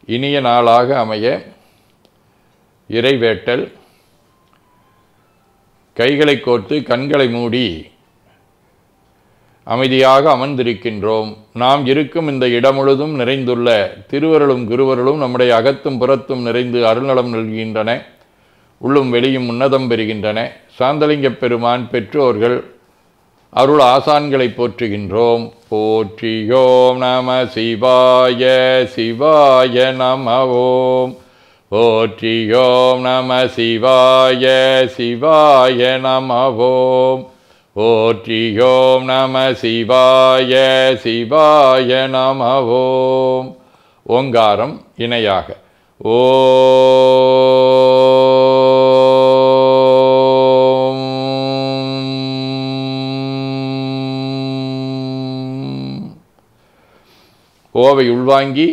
இனிய நாளாக அமைய இறைவேட்டல். கைகளை கோர்த்து கண்களை மூடி அமைதியாக அமர்ந்திருக்கின்றோம். நாம் இருக்கும் இந்த இடம் முழுதும் நிறைந்துள்ள திருவருளும் குருவருளும் நம்முடைய அகத்தும் புறத்தும் நிறைந்து அருள்நலம் நல்கின்றன. உள்ளும் வெளியும் உன்னதம் பெறுகின்றன. சாந்தலிங்கப் பெருமான் பெற்றோர்கள் அருள் ஆசான்களை போற்றுகின்றோம். போற்றியோம் நம சிவாய சிவாய நம ஓம். போற்றியோம் நம சிவாய சிவாய நம ஓம். போற்றியோம் நம சிவாய சிவாய நம ஓம். ஓங்காரம் இணையாக ஓம். ஓவை உள்வாங்கி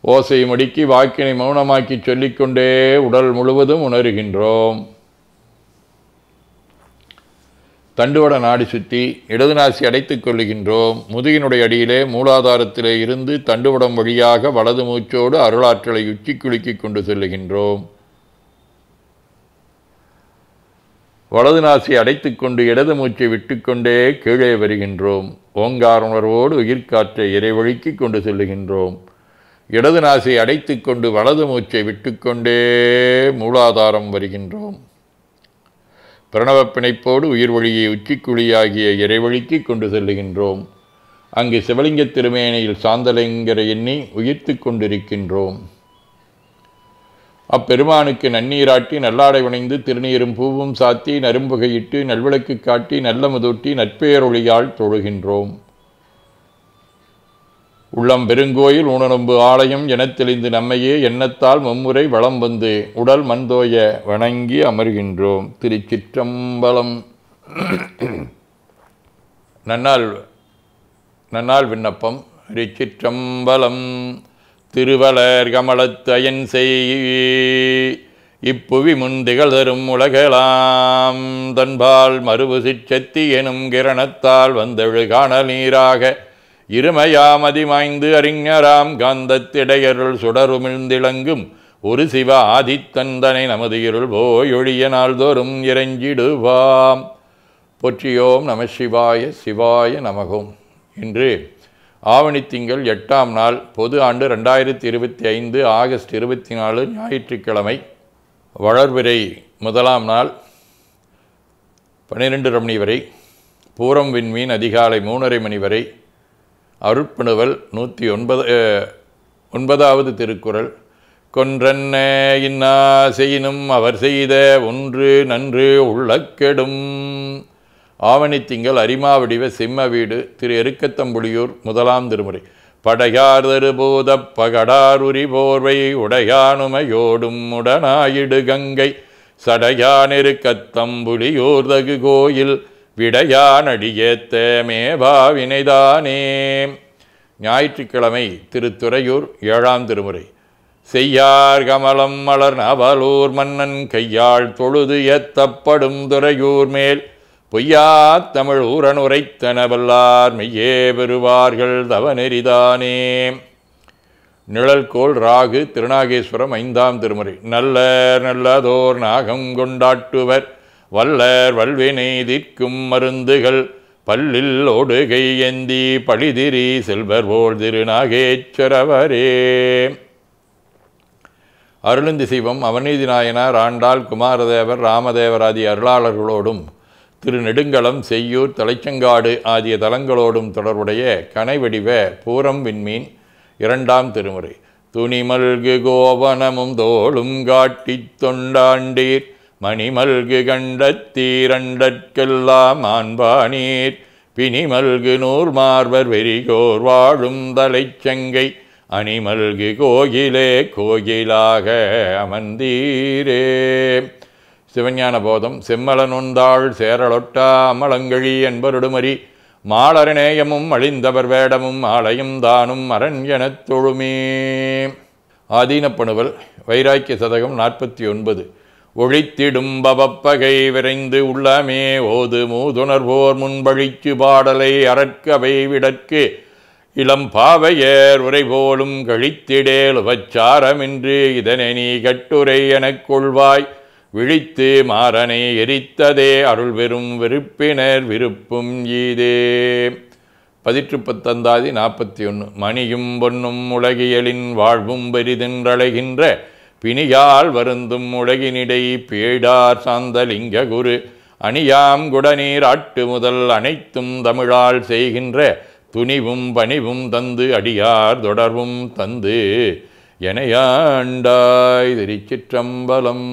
ஓசை மடிக்கி வாக்கினை மௌனமாக்கி சொல்லிக்கொண்டே உடல் முழுவதும் உணர்கின்றோம். தண்டுவட நாடி சுற்றி இடது நாசி அடைத்துக் கொள்ளுகின்றோம். முதுகினுடைய அடியிலே மூலாதாரத்திலே இருந்து தண்டுவடம் வழியாக வலது மூச்சோடு அருளாற்றலை உச்சி குலுக்கி கொண்டு செல்லுகின்றோம். வலது நாசி அடைத்துக் கொண்டு இடது மூச்சை விட்டுக்கொண்டே கீழே வருகின்றோம். ஓங்கார உணர்வோடு உயிர்காற்றை இறைவழிக்கு கொண்டு செல்லுகின்றோம். இடது நாசி அடைத்துக் கொண்டு வலது மூச்சை விட்டுக்கொண்டே மூலாதாரம் வருகின்றோம். பிரணவ பிணைப்போடு உயிர் வழியை உச்சிக்குழியாகிய இறைவழிக்கு கொண்டு செல்லுகின்றோம். அங்கு சிவலிங்க திருமேனியில் சாந்தலிங்கரை எண்ணி உயிர்த்து கொண்டிருக்கின்றோம். அப்பெருமானுக்கு நன்னீராட்டி நல்லாடை வணைந்து திருநீரும் பூவும் சாத்தி நரும்புகையிட்டு நல்விளக்கு காட்டி நல்ல முதூட்டி நற்பேரொழியால் தொழுகின்றோம். உள்ளம் பெருங்கோயில் ஊனநொம்பு ஆலயம் எனத் தெளிந்து நம்மையே எண்ணத்தால் மும்முறை வளம் வந்து உடல் மண்தோய வணங்கி அமர்கின்றோம். திருச்சிற்றம்பலம். நன்னாள் விண்ணப்பம். திருச்சிற்றம்பலம். திருவளர் கமலத்து அயன் செய் இப்புவி முந்திகள் தரும் உலகலாம் தன்பால் மறுவு சிற்றத்தி எனும் கிரணத்தால் வந்தெழு காணல் நீராக இருமையாமதிமாய்ந்து அறிஞராம் காந்தத்திடையருள் சுடருமிழ்ந்திளங்கும் ஒரு சிவ ஆதித்தந்தனை நமது இருள் போயொழிய நாள்தோறும் இறைஞ்சிடுவாம். போற்றியோம் நம சிவாய சிவாய நமகோம். இன்று ஆவணி திங்கள் 8ஆம் நாள், பொது ஆண்டு 2025 ஆகஸ்ட் 24 ஞாயிற்றுக்கிழமை. வளர்பிறை 1ஆம் நாள் 12 மணி வரை, பூரம் விண்மீன் அதிகாலை 3:30 மணி வரை, அருட்பணுவல் 109வது திருக்குறள். கொன்றன்ன இன்னா செய்யினும் அவர் செய்த ஒன்று நன்று உள்ளக்கெடும். ஆவணி திங்கள் அரிமா வடிவ சிம்ம வீடு. திரு எருக்கத்தம்புலியூர் 1ஆம் திருமுறை. படையார் தருபோத பகடார் உரி போர்வை உடையானுமையோடும் உடனாயிடு கங்கை சடையான் எருக்கத்தம்புலியூர் தகு கோயில் விடையானடியேத்த மேபாவினைதானே. ஞாயிற்றுக்கிழமை திருத்துறையூர் 7ஆம் திருமுறை. செய்யார் கமலம் மலர் நவலூர் மன்னன் கையாள் தொழுது ஏத்தப்படும் துறையூர் மேல் பொய்யா தமிழ் ஊரன் உரைத்தனவல்லார் மெய்யே பெறுவார்கள் தவநெறிதானே. நிழல்கோள் ராகு. திருநாகேஸ்வரம் 5ஆம் திருமுறை. நல்லர் நல்லதோர் நாகம் கொண்டாட்டுவர் வல்லர் வல்வினை தீர்க்கும் மருந்துகள் பல்லில் ஓடுகை ஏந்தி பழிதிரி செல்வர் போல் திருநாகேஸ்வரவரே. அருளுந்தி சிவம் அவநீதி நாயனார் ஆண்டாள் குமாரதேவர் ராமதேவர் ஆகிய அருளாளர்களோடும் திருநெடுங்களம் செய்யூர் தலைச்சங்காடு ஆகிய தலங்களோடும் தொடர்புடைய கனைவடிவ பூரம் விண்மீன் 2ஆம் திருமுறை. துணிமல்கு கோவனமும் தோளும் காட்டித் தொண்டாண்டீர் மணிமல்கு கண்டத்தீரண்டற்கெல்லாம் ஆண்பானீர் பிணிமல்கு நூர் மார்பர் வெறியோர் வாழும் தலைச்சங்கை அணிமல்கு கோயிலே கோயிலாக அமர்ந்தீரே. சிவஞான போதம். செம்மலனொந்தாள் சேரலொட்டா அமலங்கழி என்பருடுமரி மாலரநேயமும் அழிந்தவர் வேடமும் ஆலயம் தானும் அரண் எனத் தொழுமே. ஆதீனப்பணுவல். வைராக்கிய சதகம் 49. ஒழித்திடும் பவப்பகை விரைந்து உள்ளமே ஓது மூதுணர்வோர் முன்பழிச்சு பாடலை அறற்கவை விடற்கு இளம் பாவையர் உரை போலும் கழித்திடேல் உபச்சாரமின்று இதனை நீ கட்டுரை எனக் கொள்வாய் விழித்து மாறனை எரித்ததே அருள் பெறும் விருப்பினர் விருப்பும் ஈதே. 19 41 மணியும் பொன்னும் உலகியலின் வாழ்வும் பெரிதென்றழைகின்ற பிணியால் வருந்தும் உலகினிடை பேடார் சாந்தலிங்க குரு அணியாம் குடநீர் ஆட்டு முதல் அனைத்தும் தமிழால் செய்கின்ற துணிவும் பணிவும் தந்து அடியார் தொடர்வும் தந்து எனையாண்டாய். திருச்சிற்றம்பலம்.